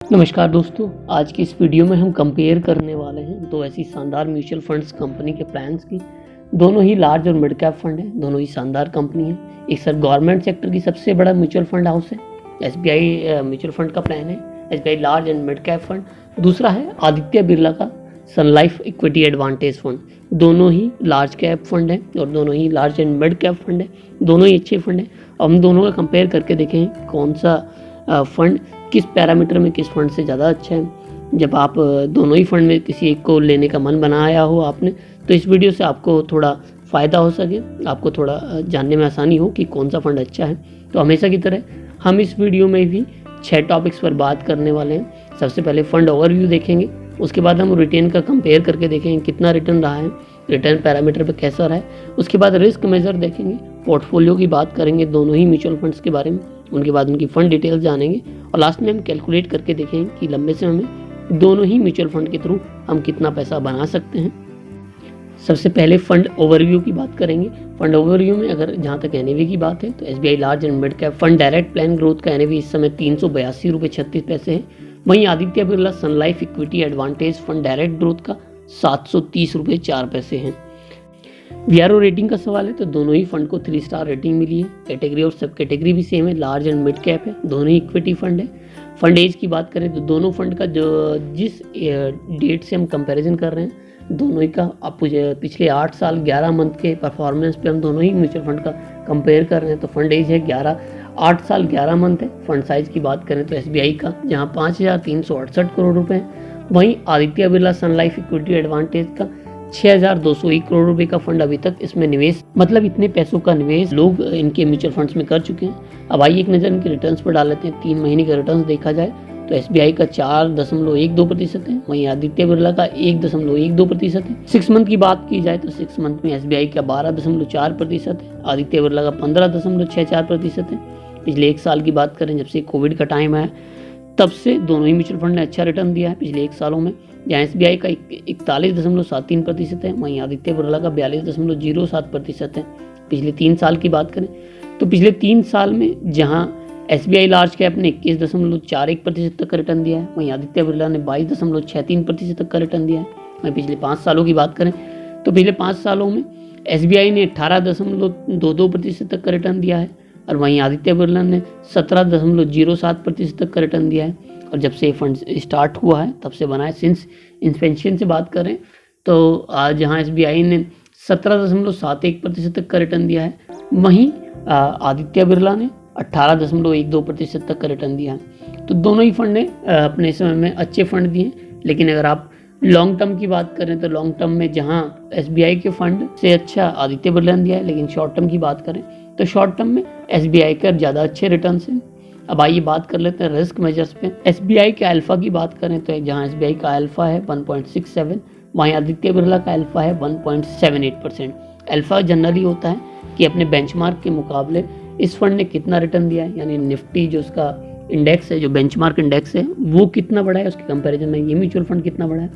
नमस्कार दोस्तों, आज की इस वीडियो में हम कंपेयर करने वाले हैं दो ऐसी शानदार म्यूचुअल फंड्स कंपनी के प्लान्स की। दोनों ही लार्ज और मिड कैप फंड हैं, दोनों ही शानदार कंपनी है। एक सर गवर्नमेंट सेक्टर की सबसे बड़ा म्यूचुअल फंड हाउस है, एसबीआई म्यूचुअल फंड का प्लान है, SBI large and mid cap fund. दूसरा है आदित्य बिरला का Sun Life equity advantage fund. दोनों ही लार्ज कैप फंड है और दोनों ही large and mid cap fund है, दोनों ही अच्छे फंड है। हम दोनों का कंपेयर करके देखें कौन सा फंड किस पैरामीटर में किस फंड से ज़्यादा अच्छा है। जब आप दोनों ही फंड में किसी एक को लेने का मन बनाया हो आपने, तो इस वीडियो से आपको थोड़ा फ़ायदा हो सके, आपको थोड़ा जानने में आसानी हो कि कौन सा फंड अच्छा है। तो हमेशा की तरह हम इस वीडियो में भी 6 टॉपिक्स पर बात करने वाले हैं। सबसे पहले फंड ओवरव्यू देखेंगे, उसके बाद हम रिटर्न का कंपेयर करके देखेंगे कितना रिटर्न रहा है, रिटर्न पैरामीटर पे कैसा रहा है। उसके बाद रिस्क मेजर देखेंगे, पोर्टफोलियो की बात करेंगे दोनों ही म्यूचुअल फंड्स के बारे में। उनके बाद उनकी फंड डिटेल्स जानेंगे और लास्ट में हम कैलकुलेट करके देखेंगे कि लंबे समय में दोनों ही म्यूचुअल फंड के थ्रू हम कितना पैसा बना सकते हैं। सबसे पहले फंड ओवरव्यू की बात करेंगे। फंड ओवरव्यू में अगर जहाँ तक एनएवी की बात है तो SBI large and mid cap fund direct plan growth का एनएवी इस समय 382 रुपये 36 पैसे है। वहीं Aditya Birla Sun Life equity advantage fund direct growth का 730 रुपये 4 पैसे हैं। वीआरओ रेटिंग का सवाल है तो दोनों ही फंड को 3 स्टार रेटिंग मिली है। कैटेगरी और सब कैटेगरी भी सेम है, लार्ज एंड मिड कैप है, दोनों ही इक्विटी फंड है। फंड एज की बात करें तो दोनों फंड का जो जिस डेट से हम कंपैरिजन कर रहे हैं, दोनों ही का आप पिछले 8 साल 11 मंथ के परफॉर्मेंस पे हम दोनों ही म्यूचुअल फंड का कंपेयर कर रहे हैं। तो फंड एज है 8 साल 11 मंथ है। फंड साइज की बात करें तो एसबीआई का जहाँ 5,368 करोड़ रुपए है, वहीं Aditya Birla Sun Life equity advantage का 6,201 करोड़ रुपए का फंड अभी तक इसमें निवेश, मतलब इतने पैसों का निवेश लोग इनके म्यूचुअल फंड्स में कर चुके हैं। अब आइए एक नज़र इनके रिटर्न्स पर डाल लेते हैं। 3 महीने के रिटर्न्स देखा जाए तो एसबीआई का 4.12% है, वहीं आदित्य बिरला का 1.12% है। 6 मंथ की बात की जाए तो 6 मंथ में एसबीआई का 12.4% है, आदित्य बिरला का 15.64% है। पिछले 1 साल की बात करें, जब से कोविड का टाइम आया तब से दोनों ही म्यूचुअल फंड ने अच्छा रिटर्न दिया है पिछले 1 सालों में, जहाँ एसबीआई का 41.73% है, वहीं आदित्य बिरला का 42.07% है। पिछले 3 साल की बात करें तो पिछले 3 साल में जहाँ एसबीआई लार्ज कैप ने 21.41% तक का रिटर्न दिया है, वहीं आदित्य बिरला ने 22.63% तक का रिटर्न दिया है। वहीं पिछले 5 सालों की बात करें तो पिछले 5 सालों में एसबीआई ने 18.22% तक का रिटर्न दिया है और वहीं आदित्य बिरला ने 17.07% तक का रिटर्न दिया है। और जब से ये फंड स्टार्ट हुआ है तब से बना है। सिंस इंस्पेंशन से बात करें तो आज जहाँ एसबीआई ने 17.71% तक का रिटर्न दिया है, वहीं आदित्य बिरला ने 18.12% तक का रिटर्न दिया है। तो दोनों ही फंड ने अपने समय में अच्छे फंड दिए। लेकिन अगर आप लॉन्ग टर्म की बात करें तो लॉन्ग टर्म में जहाँ एसबीआई के फंड से अच्छा आदित्य बिरला ने दिया है, लेकिन शॉर्ट टर्म की बात करें तो शॉर्ट टर्म में एसबीआई का ज़्यादा अच्छे रिटर्न हैं। अब आइए बात कर लेते हैं रिस्क मेजर्स पे। एसबीआई के अल्फा की बात करें तो जहां एसबीआई का अल्फा है 1.67, वहीं आदित्य बिरला का अल्फा है 1.78%। अल्फा जनरली होता है कि अपने बेंचमार्क के मुकाबले इस फंड ने कितना रिटर्न दिया है, यानी निफ्टी जो उसका इंडेक्स है, जो बेंचमार्क इंडेक्स है, वो कितना बड़ा है, उसके कंपेरिजन में ये म्यूचुअल फंड कितना बड़ा है।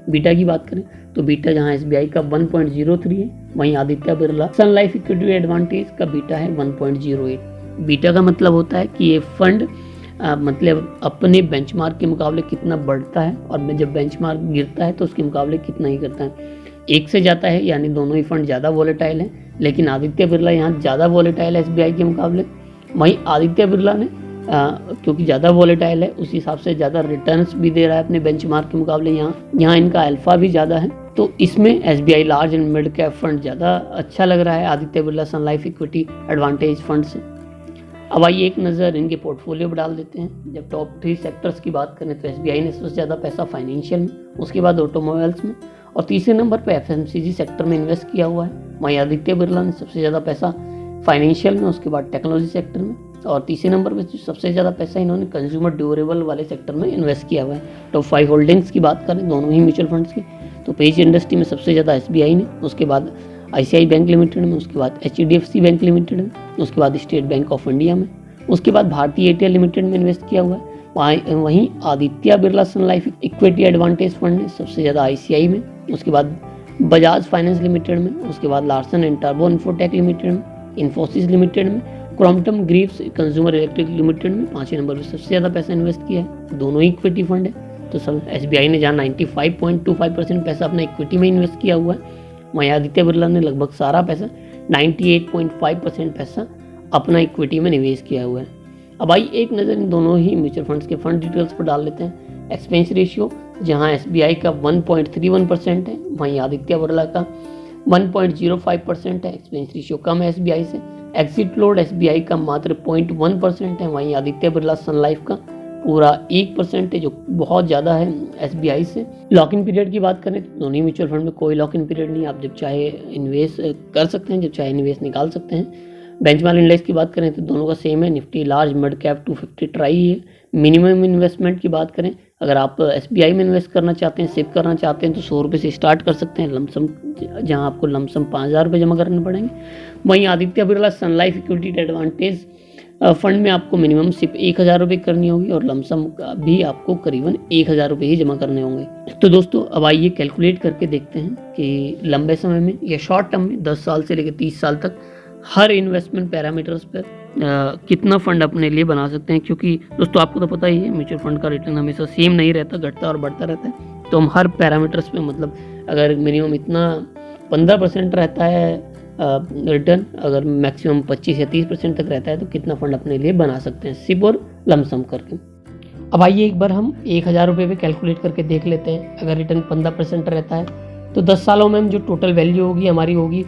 बीटा की बात करें तो बीटा जहां एसबीआई का 1.03 है, वहीं Aditya Birla Sun Life equity advantage का बीटा है 1.08। बीटा का मतलब होता है कि ये फंड मतलब अपने बेंचमार्क के मुकाबले कितना बढ़ता है और जब बेंचमार्क गिरता है तो उसके मुकाबले कितना ही करता है। 1 से जाता है यानी दोनों ही फंड ज़्यादा वॉलेटाइल है, लेकिन आदित्य बिरला यहाँ ज़्यादा वॉलेटाइल है एसबीआई के मुकाबले। वहीं आदित्य बिरला ने क्योंकि ज़्यादा वॉलेटाइल है उस हिसाब से ज़्यादा रिटर्न्स भी दे रहा है अपने बेंचमार्क के मुकाबले। यहाँ इनका अल्फा भी ज़्यादा है, तो इसमें SBI large and mid cap fund ज़्यादा अच्छा लग रहा है Aditya Birla Sun Life equity advantage fund से। अब आइए एक नज़र इनके पोर्टफोलियो पर डाल देते हैं। जब टॉप 3 सेक्टर्स की बात करें तो एसबीआई ने सबसे ज़्यादा पैसा फाइनेंशियल में, उसके बाद ऑटोमोबाइल्स में और तीसरे नंबर पर एफएमसीजी सेक्टर में इन्वेस्ट किया हुआ है। वहीं आदित्य बिरला ने सबसे ज़्यादा पैसा फाइनेंशियल में, उसके बाद टेक्नोलॉजी सेक्टर में और तीसरे नंबर पर सबसे ज़्यादा पैसा इन्होंने कंज्यूमर ड्यूरेबल वाले सेक्टर में इन्वेस्ट किया हुआ है। टॉप 5 होल्डिंग्स की बात करें दोनों ही म्यूचुअल फंड्स की तो पेज इंडस्ट्री में सबसे ज़्यादा एसबीआई ने, उसके बाद आईसीआई बैंक लिमिटेड में, उसके बाद एचडीएफसी बैंक लिमिटेड में, उसके बाद स्टेट बैंक ऑफ इंडिया में, उसके बाद भारतीय एयरटेल लिमिटेड में इन्वेस्ट किया हुआ है। वहीं Aditya Birla Sun Life equity advantage fund ने सबसे ज़्यादा आईसीआई में, उसके बाद बजाज फाइनेंस लिमिटेड में, उसके बाद Larsen and turbo infotech limited में, इन्फोसिस लिमिटेड में, Crompton Greaves consumer electric limited में 5वें नंबर पर सबसे ज़्यादा पैसा इन्वेस्ट किया है, दोनों ही इक्विटी फंड है। तो सर SBI ने जहाँ 95.25% पैसा अपना इक्विटी में इन्वेस्ट किया हुआ है, वहीं आदित्य बिरला ने लगभग सारा पैसा 98.5% पैसा अपना इक्विटी में निवेश किया हुआ है। अब आइए एक नज़र इन दोनों ही म्यूचुअल फंड्स के फंड डिटेल्स पर डाल लेते हैं। एक्सपेंस रेशियो जहां SBI का 1.31% है, वहीं आदित्य बिरला का 1.05% है, एक्सपेंस रेशियो कम है SBI से। एग्जिट लोड SBI का मात्र 0.1% है, वहीं आदित्य बिरला सन लाइफ का पूरा 1% है, जो बहुत ज़्यादा है SBI से। लॉक इन पीरियड की बात करें तो दोनों म्यूचुअल फंड में कोई लॉक इन पीरियड नहीं, आप जब चाहे इन्वेस्ट कर सकते हैं, जब चाहे इन्वेस्ट निकाल सकते हैं। बेंचमार्क इंडेक्स की बात करें तो दोनों का सेम है, Nifty large mid cap 250 try है। मिनिमम इन्वेस्टमेंट की बात करें, अगर आप SBI में इन्वेस्ट करना चाहते हैं, सेव करना चाहते हैं तो 100 रुपये से स्टार्ट कर सकते हैं लमसम, जहां आपको लमसम 5,000 रुपये जमा करने पड़ेंगे। वहीं Aditya Birla Sun Life equity advantage fund में आपको मिनिमम सिर्फ 1,000 रुपये करनी होगी और लमसम भी आपको करीबन 1,000 रुपये ही जमा करने होंगे। तो दोस्तों अब आइए कैलकुलेट करके देखते हैं कि लंबे समय में या शॉर्ट टर्म में 10 साल से लेकर 30 साल तक हर इन्वेस्टमेंट पैरामीटर्स पर कितना फंड अपने लिए बना सकते हैं। क्योंकि दोस्तों आपको तो पता ही है म्यूचुअल फंड का रिटर्न हमेशा सेम नहीं रहता, घटता और बढ़ता रहता है। तो हम हर पैरामीटर्स पे मतलब अगर मिनिमम इतना 15% रहता है रिटर्न, अगर मैक्सिमम 25 या 30% तक रहता है तो कितना फंड अपने लिए बना सकते हैं सिर्फ और लमसम करके। अब आइए एक बार हम 1,000 रुपये पे कैलकुलेट करके देख लेते हैं। अगर रिटर्न 15% रहता है तो 10 सालों में हम जो टोटल वैल्यू होगी हमारी होगी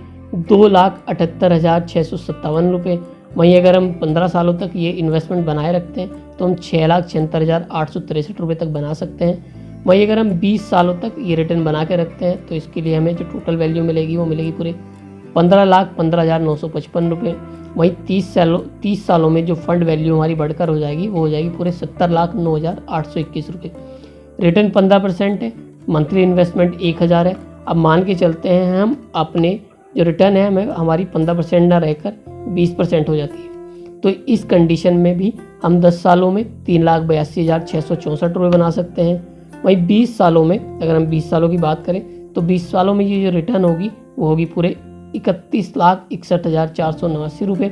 2,78,657 रुपये। वहीं अगर हम 15 सालों तक ये इन्वेस्टमेंट बनाए रखते हैं तो हम 6,76,863 रुपये तक बना सकते हैं। वहीं अगर हम 20 सालों तक ये रिटर्न बना के रखते हैं तो इसके लिए हमें जो टोटल वैल्यू मिलेगी वो मिलेगी पूरे 15,15,955 रुपये। वहीं 30 सालों में जो फंड वैल्यू हमारी बढ़कर हो जाएगी वो हो जाएगी पूरे 70,09,821 रुपये। रिटर्न 15% है, मंथली इन्वेस्टमेंट 1,000 है। अब मान के चलते हैं हम अपने जो रिटर्न है हमें हमारी 15% ना रहकर 20% हो जाती है, तो इस कंडीशन में भी हम 10 सालों में 3,82,664 रुपये बना सकते हैं। वहीं 20 सालों में अगर हम 20 सालों की बात करें तो 20 सालों में ये जो रिटर्न होगी वो होगी पूरे 31,61,489 रुपये।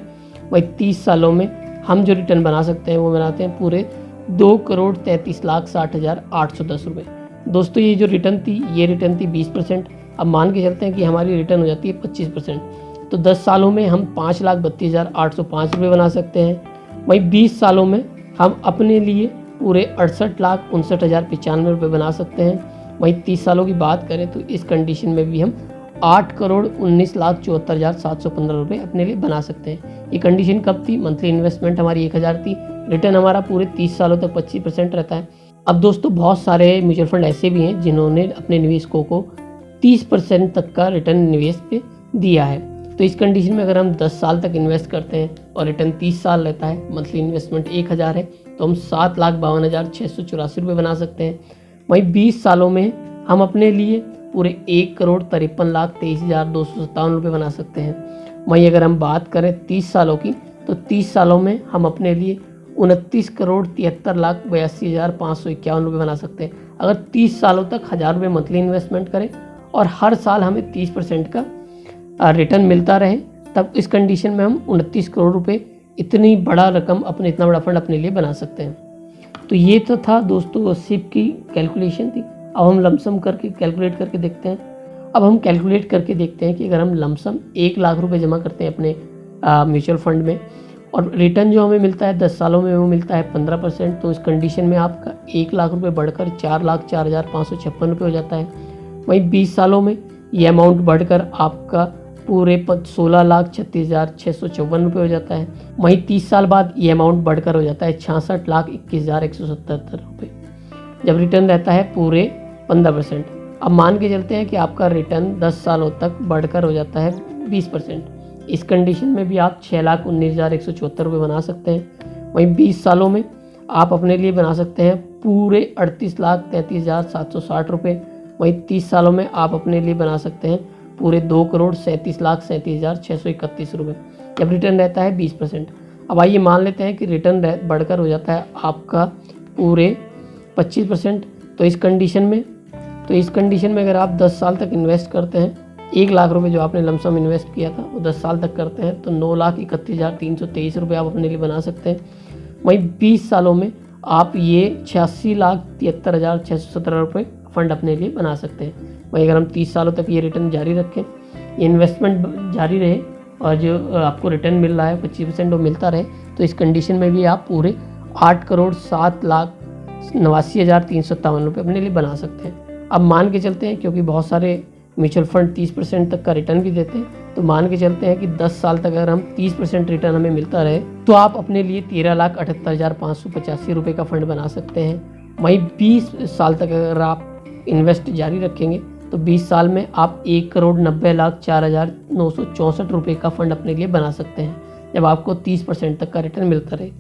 वहीं 30 सालों में हम जो रिटर्न बना सकते हैं वो बनाते हैं पूरे 2,33,60,810 रुपये। दोस्तों ये जो रिटर्न थी ये रिटर्न थी 20%। अब मान के चलते हैं कि हमारी रिटर्न हो जाती है 25%, तो 10 सालों में हम 5,32,805 रुपये बना सकते हैं। वहीं 20 सालों में हम अपने लिए पूरे 68,59,095 रुपये बना सकते हैं। वहीं 30 सालों की बात करें तो इस कंडीशन में भी हम 8,19,74,715 रुपये अपने लिए बना सकते हैं। ये कंडीशन कब थी? मंथली इन्वेस्टमेंट हमारी 1,000 थी, रिटर्न हमारा पूरे 30 सालों तक 25% रहता है। अब दोस्तों बहुत सारे म्यूचुअल फंड ऐसे भी हैं जिन्होंने अपने निवेशकों को 30% तक का रिटर्न निवेश पे दिया है। तो इस कंडीशन में अगर हम 10 साल तक इन्वेस्ट करते हैं और रिटर्न 30 साल रहता है, मंथली इन्वेस्टमेंट 1,000 है, तो हम 7,52,684 रुपये बना सकते हैं। वहीं 20 सालों में हम अपने लिए पूरे 1,53,23,257 रुपये बना सकते हैं। वहीं अगर हम बात करें 30 सालों की तो 30 सालों में हम अपने लिए 29,73,82,551 रुपये बना सकते हैं। अगर 30 सालों तक 1,000 रुपये मंथली इन्वेस्टमेंट करें और हर साल हमें 30% का रिटर्न मिलता रहे, तब इस कंडीशन में हम 29 करोड़ रुपए इतनी बड़ा रकम अपने इतना बड़ा फंड अपने लिए बना सकते हैं। तो ये तो था दोस्तों सिप की कैलकुलेशन थी। अब हम लमसम करके कैलकुलेट करके देखते हैं। अब हम कैलकुलेट करके देखते हैं कि अगर हम लमसम 1 लाख रुपए जमा करते हैं अपने म्यूचुअल फंड में और रिटर्न जो हमें मिलता है 10 सालों में वो मिलता है 15%, तो इस कंडीशन में आपका 1 लाख रुपये बढ़कर 4,04,556 रुपये हो जाता है। वहीं 20 सालों में ये अमाउंट बढ़कर आपका पूरे 16,36,654 रुपये हो जाता है। वहीं 30 साल बाद ये अमाउंट बढ़कर हो जाता है 66,21,177 रुपये, जब रिटर्न रहता है पूरे 15%। अब मान के चलते हैं कि आपका रिटर्न 10 सालों तक बढ़कर हो जाता है 20%। इस कंडीशन में भी आप 6,19,174 रुपये बना सकते हैं। वहीं 20 सालों में आप अपने लिए बना सकते हैं पूरे 38,33,760 रुपये। वहीं 30 सालों में आप अपने लिए बना सकते हैं पूरे 2,37,37,631 रुपये, जब रिटर्न रहता है 20%। अब आइए मान लेते हैं कि रिटर्न बढ़कर हो जाता है आपका पूरे 25%। तो इस कंडीशन में अगर आप 10 साल तक इन्वेस्ट करते हैं 1 लाख रुपए जो आपने लमसम इन्वेस्ट किया था वो 10 साल तक करते हैं तो 9,31,323 रुपये आप अपने लिए बना सकते हैं। वहीं 20 सालों में आप ये 86,73,617 रुपये फंड अपने लिए बना सकते हैं। वहीं अगर हम 30 सालों तक ये रिटर्न जारी रखें, ये इन्वेस्टमेंट जारी रहे और जो आपको रिटर्न मिल रहा है 25% वो मिलता रहे, तो इस कंडीशन में भी आप पूरे 8,07,89,357 रुपये अपने लिए बना सकते हैं। अब मान के चलते हैं, क्योंकि बहुत सारे म्यूचुअल फंड 30% तक का रिटर्न भी देते हैं, तो मान के चलते हैं कि 10 साल तक अगर हम 30% रिटर्न हमें मिलता रहे तो आप अपने लिए 13,78,585 रुपये का फंड बना सकते हैं। वहीं 20 साल तक अगर आप इन्वेस्ट जारी रखेंगे तो 20 साल में आप 1,90,04,964 रुपये का फंड अपने लिए बना सकते हैं, जब आपको 30% तक का रिटर्न मिलता रहे।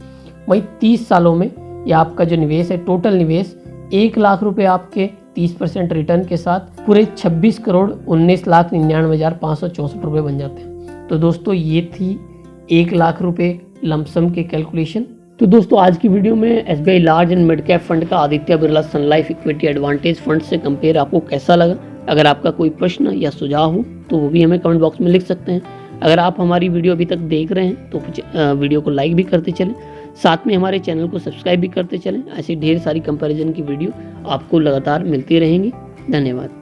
वहीं 30 सालों में यह आपका जो निवेश है, टोटल निवेश 1 लाख रुपये आपके 30% रिटर्न के साथ पूरे 26,19,99,564 रुपये बन जाते हैं। तो दोस्तों ये थी 1 लाख रुपये लमसम के कैलकुलेशन। तो दोस्तों आज की वीडियो में SBI large and mid cap fund का Aditya Birla Sun Life equity advantage fund से कंपेयर आपको कैसा लगा? अगर आपका कोई प्रश्न या सुझाव हो तो वो भी हमें कमेंट बॉक्स में लिख सकते हैं। अगर आप हमारी वीडियो अभी तक देख रहे हैं तो वीडियो को लाइक भी करते चलें, साथ में हमारे चैनल को सब्सक्राइब भी करते चलें। ऐसी ढेर सारी कंपैरिजन की वीडियो आपको लगातार मिलती रहेंगी। धन्यवाद।